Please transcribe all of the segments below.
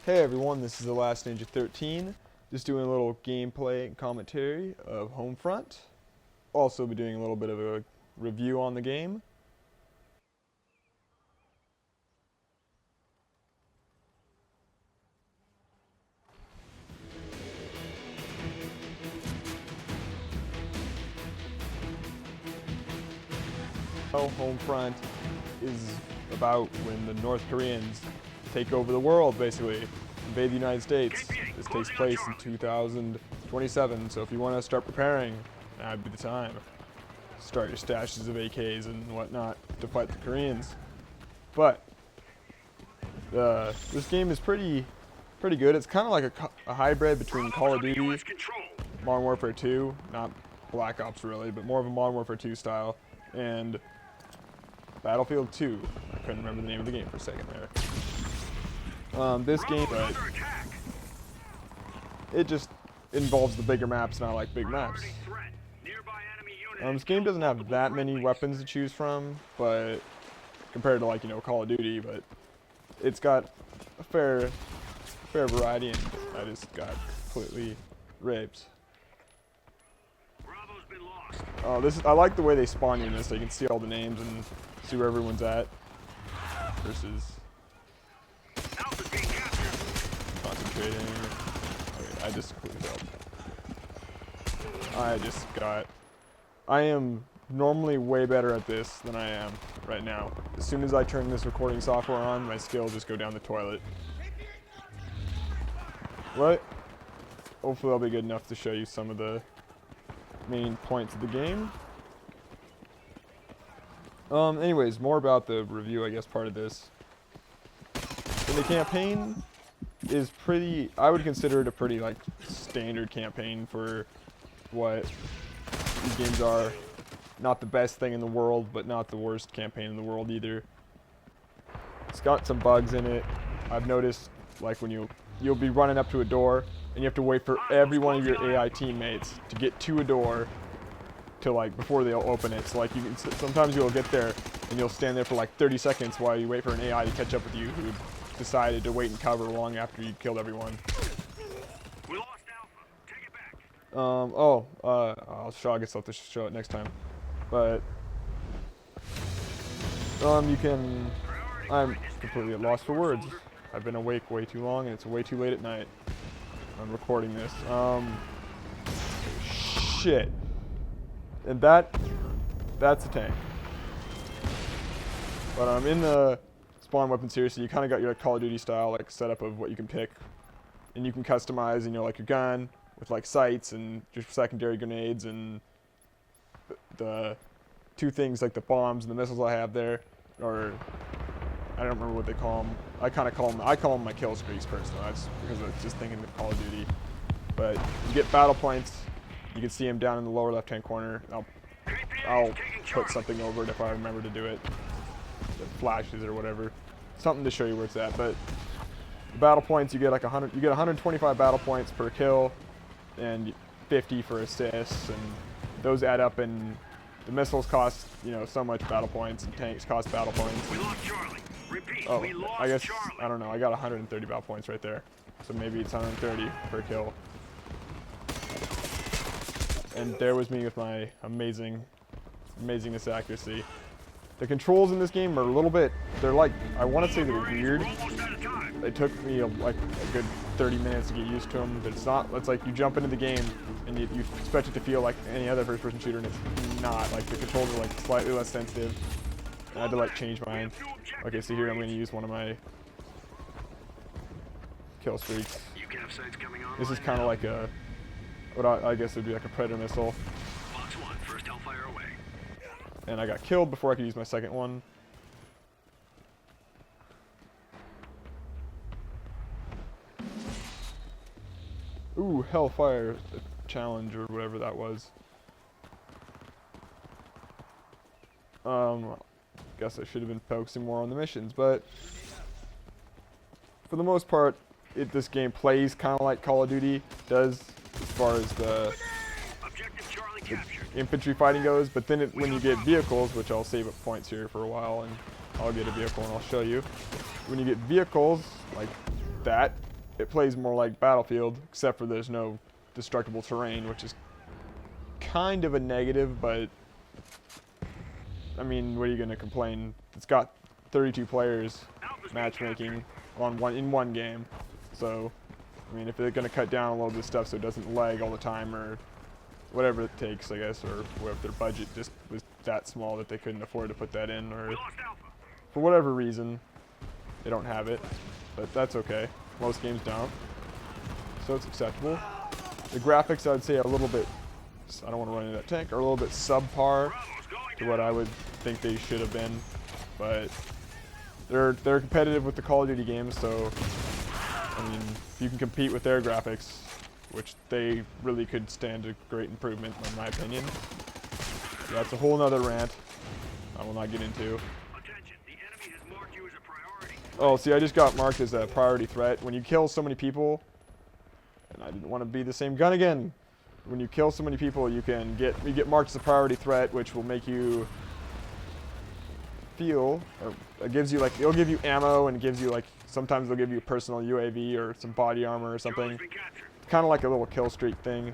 Hey everyone, this is The Last Ninja 13. Just doing a little gameplay and commentary of Homefront. Also be doing a little bit of a review on the game. Homefront is about when the North Koreans take over the world, basically. Invade the United States. This takes place in 2027, so if you want to start preparing, now would be the time. Start your stashes of AKs and whatnot to fight the Koreans. But this game is pretty good. It's kind of like a hybrid between Call of Duty, Modern Warfare 2, not Black Ops really, but more of a Modern Warfare 2 style, and Battlefield 2. I couldn't remember the name of the game for a second there. This game, but it just involves the bigger maps, and I like big maps. This game doesn't have that many weapons to choose from, but compared to like Call of Duty, but it's got a fair variety, and I just got completely raped. I like the way they spawn you in this. So you can see all the names and see where everyone's at. Versus concentrating. Okay, I just completely failed. I am normally way better at this than I am right now. As soon as I turn this recording software on, my skills just go down the toilet. But hopefully I'll be good enough to show you some of the main points of the game. Anyways, more about the review, I guess, part of this. And the campaign is I would consider it a pretty, like, standard campaign for what these games are. Not the best thing in the world, but not the worst campaign in the world either. It's got some bugs in it. I've noticed, like, when you'll be running up to a door, and you have to wait for every one of your AI teammates to get to a door to, like, before they'll open it. So, like, sometimes you'll get there and you'll stand there for like 30 seconds while you wait for an AI to catch up with you who decided to wait and cover long after you killed everyone. We lost Alpha. Take it back. I guess I'll have to show it next time. But I'm completely at loss for words. I've been awake way too long and it's way too late at night. I'm recording this. Shit. And that's a tank. But I'm in the spawn weapons here, so you kind of got your Call of Duty style like setup of what you can pick, and you can customize, like your gun with like sights and just secondary grenades and the two things like the bombs and the missiles I have there, or I don't remember what they call them. I call them my kill streaks personally. That's because I was just thinking of Call of Duty. But you get battle points. You can see them down in the lower left-hand corner. I'll put something over it if I remember to do it. The flashes or whatever. Something to show you where it's at. But the battle points, you get like 100. You get 125 battle points per kill, and 50 for assists, and those add up. And the missiles cost so much battle points, and tanks cost battle points. We lost Charlie. Repeat, oh, we lost I guess Charlie. I don't know. I got 130 battle points right there, so maybe it's 130 per kill. And there was me with my amazingness accuracy. The controls in this game are a little bit, they're like, I want to say they're weird. It took me like a good 30 minutes to get used to them, but it's like you jump into the game and you expect it to feel like any other first-person shooter, and it's not. Like the controls are like slightly less sensitive. And I had to like change mine. Okay, so here I'm going to use one of my kill streaks. This is kind of like what I guess would be like a Predator missile. Box 1, first Hellfire away. And I got killed before I could use my second one. Ooh, Hellfire challenge or whatever that was. Guess I should have been focusing more on the missions, but for the most part, this game plays kind of like Call of Duty does as far as the infantry fighting goes, but then when you get vehicles, which I'll save up points here for a while, and I'll get a vehicle and I'll show you. When you get vehicles like that, it plays more like Battlefield, except for there's no destructible terrain, which is kind of a negative, but I mean, what are you gonna complain? It's got 32 players matchmaking in one game, so I mean, if they're gonna cut down a little bit of stuff so it doesn't lag all the time, or whatever it takes, I guess, or if their budget just was that small that they couldn't afford to put that in, or for whatever reason they don't have it, but that's okay. Most games don't, so it's acceptable. The graphics, I'd say, are a little bit, I don't want to run into that tank, are a little bit subpar to what I would think they should have been, but they're competitive with the Call of Duty games, so I mean, if you can compete with their graphics, which they really could stand a great improvement in my opinion. That's a whole nother rant I will not get into. Oh, see, I just got marked as a priority threat. When you kill so many people, and I didn't want to be the same gun again. When you kill so many people, you get marked as a priority threat, which will make you feel, or it gives you it'll give you ammo, and gives you sometimes they'll give you a personal UAV or some body armor or something. Kind of like a little kill streak thing.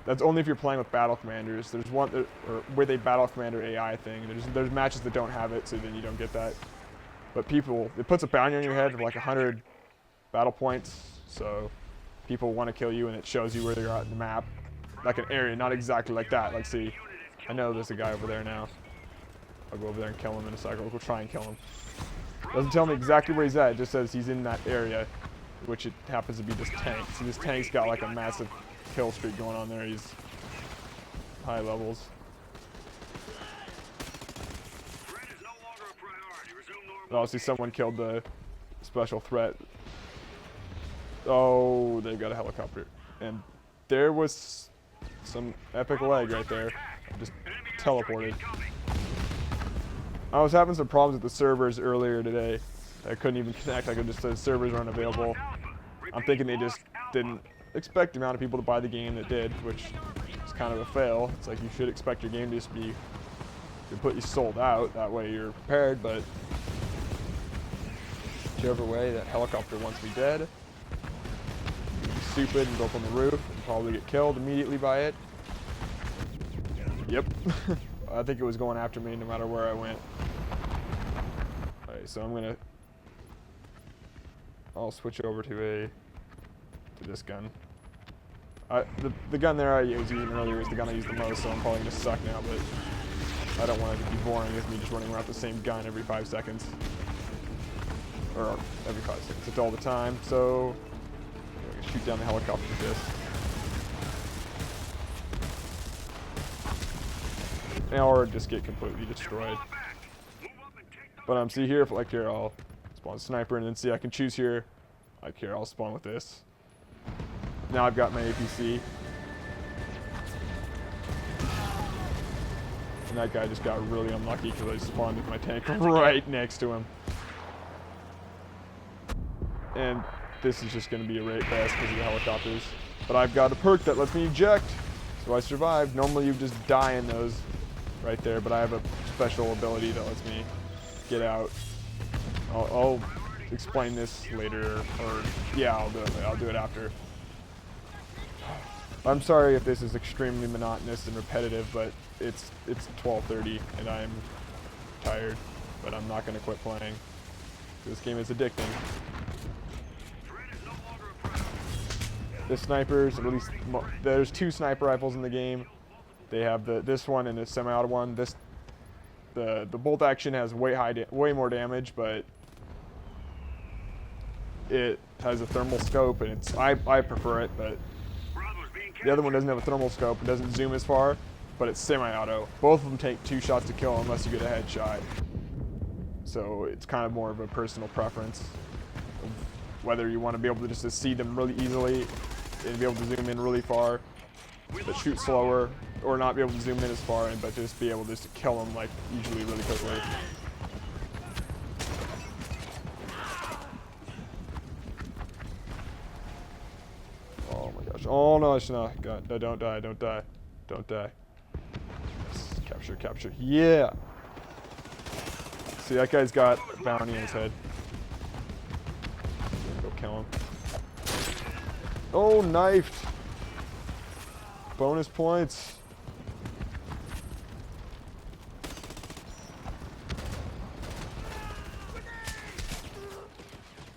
That's only if you're playing with battle commanders. There's one, or with a battle commander AI thing. There's matches that don't have it, so then you don't get that. But it puts a bounty on your head of like 100 battle points, so people want to kill you, and it shows you where you're at in the map. Like an area, not exactly like that. Like, see, I know there's a guy over there now. I'll go over there and kill him in a second. We'll try and kill him. Doesn't tell me exactly where he's at, it just says he's in that area, which it happens to be this tank. So this tank's got like a massive kill streak going on there. He's high levels. Oh, see, someone killed the special threat. Oh, they've got a helicopter. And there was some epic lag right there. Just teleported. I was having some problems with the servers earlier today. I couldn't even connect. I could just say servers are unavailable. I'm thinking they just didn't expect the amount of people to buy the game that did, which is kind of a fail. It's like you should expect your game to just be completely sold out. That way you're prepared, but whichever way, that helicopter wants me dead. Be stupid and go up on the roof and probably get killed immediately by it. Yep. I think it was going after me no matter where I went. Alright, so I'll switch over to this gun. The gun there I was using earlier is the gun I used the most, so I'm probably gonna suck now, but I don't want it to be boring with me just running around with the same gun every 5 seconds. Or every 5 seconds, it's all the time, so I'm gonna shoot down the helicopter with this. Or just get completely destroyed. But see here, here I'll spawn a sniper, and then see I can choose here. Like here, I'll spawn with this. Now I've got my APC. And that guy just got really unlucky because I spawned with my tank right next to him. And this is just going to be a rate fest because of the helicopters. But I've got a perk that lets me eject, so I survived. Normally you just die in those right there, but I have a special ability that lets me get out. I'll explain this later, or yeah, I'll do it after. I'm sorry if this is extremely monotonous and repetitive, but it's 12:30 and I'm tired, but I'm not going to quit playing. This game is addicting. The snipers, at least there's 2 sniper rifles in the game. They have this one and a semi-auto one. The bolt action has way more damage, but it has a thermal scope, and I prefer it. But the other one doesn't have a thermal scope and doesn't zoom as far, but it's semi-auto. Both of them take 2 shots to kill unless you get a headshot. So it's kind of more of a personal preference of whether you want to be able to just see them really easily and be able to zoom in really far, but shoot slower, or not be able to zoom in as far, but just be able just to kill them like usually really quickly. Oh my gosh! Oh no, it's not. God, no, don't die! Don't die! Don't die! Yes. Capture! Capture! Yeah! See, that guy's got a bounty in his head. Go kill him. Oh, knifed. Bonus points.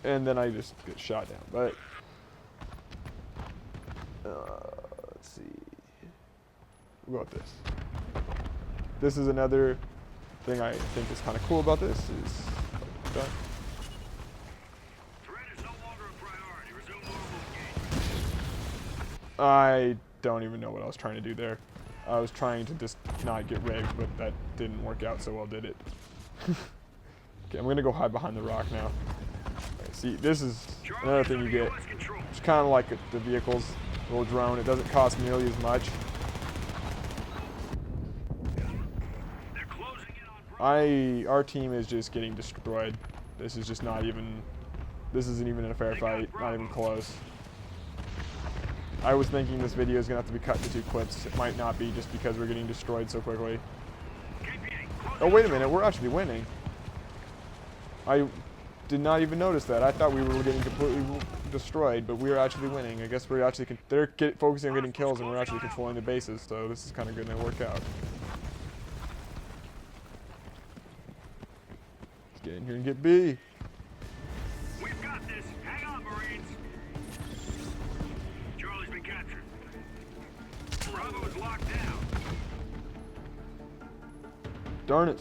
And then I just get shot down. But let's see. We'll go with this. This is another thing I think is kind of cool about this is done. Threat is no longer a priority. Resume normal engagement. I don't even know what I was trying to do there. I was trying to just not get rigged, but that didn't work out so well, did it? Okay, I'm gonna go hide behind the rock now. Okay, see, this is another thing you get. It's kind of like the vehicle's little drone. It doesn't cost nearly as much. They're closing in on Our team is just getting destroyed. This is just not even, this isn't even a fair fight, not even close. I was thinking this video is gonna have to be cut into 2 clips. It might not be just because we're getting destroyed so quickly. Oh, wait a minute, we're actually winning. I did not even notice that. I thought we were getting completely destroyed, but we are actually winning. I guess we're actually, they're focusing on getting kills and we're actually controlling the bases, so this is kind of going to work out. Let's get in here and get B. We've got this. Hang on, Marines. Charlie's been captured. Bravo is locked down. Darn it.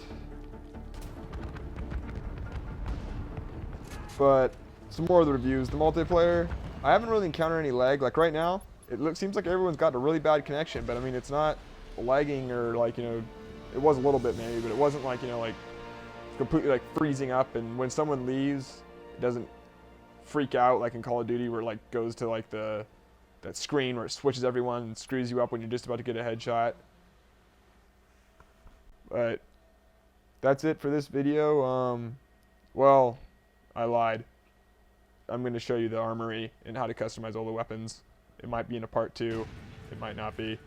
But some more of the reviews. The multiplayer, I haven't really encountered any lag. Like right now, seems like everyone's got a really bad connection, but I mean, it's not lagging or like, you know, it was a little bit maybe, but it wasn't like, you know, like completely like freezing up. And when someone leaves, it doesn't freak out like in Call of Duty where it like goes to like that screen where it switches everyone and screws you up when you're just about to get a headshot. But that's it for this video. Well, I lied. I'm going to show you the armory and how to customize all the weapons. It might be in a part 2. It might not be.